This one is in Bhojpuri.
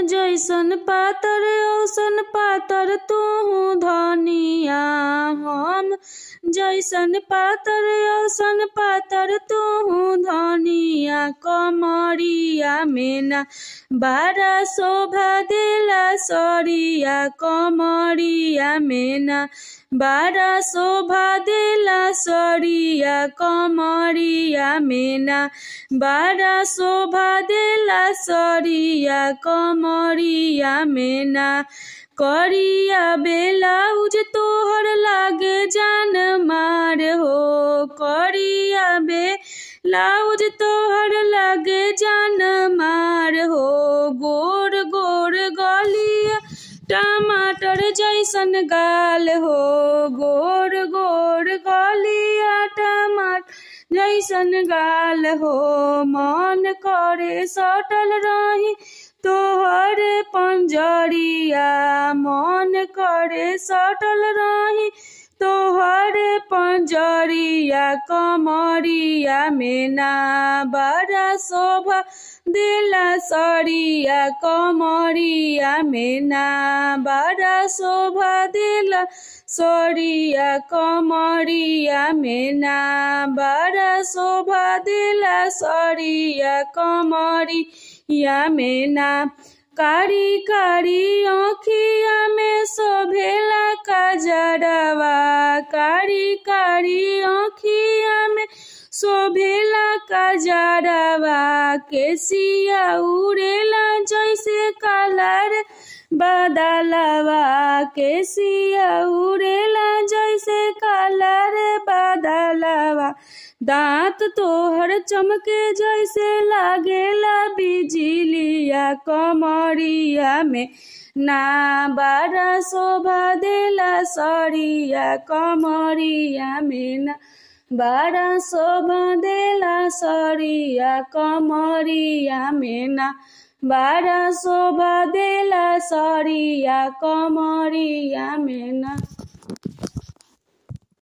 जैसन पातर औसन पातर तू धनिया हम जैसन पातर औसन पातर तू धनिया कमरिया में ना बारा शोभा देला सरिया कमरिया में ना बारा शोभा देला सरिया कमरिया में ना बारा शोभा देला सरिया कमरिया में ना करिया बेलाउज तोहर लागे जान मार हो करिया बेलाउज तोहर लागे जान मार हो गोर गोर गलिया टमाटर जैसन गाल हो गोर गोर गलिया टमाटर जैसन गाल हो मन करे सटल रही तोहर पंजरिया मन करे सटल रही तोहर पंजरिया कमरिया में ना बड़ा शोभा देला सरिया कमरिया में ना बड़ा शोभा देला सरिया कमरिया में ना बड़ा शोभा देला सरिया कमरिया में ना कारी कारी आँखिया में शोभेला कजरवा कारी कारी आँखिया में शोभेला कजरवा केसिया उड़ेला जैसे कलर बदलवा केसिया उड़ेला जैसे कलर बदलवा दांत तोहर चमके जैसे लागेला बिजलिया कमरिया में ना बड़ा शोभा देला सरिया कमरिया में ना बड़ा शोभा देला सरिया कमरिया में ना बड़ा शोभा देला सरिया कमरिया में ना।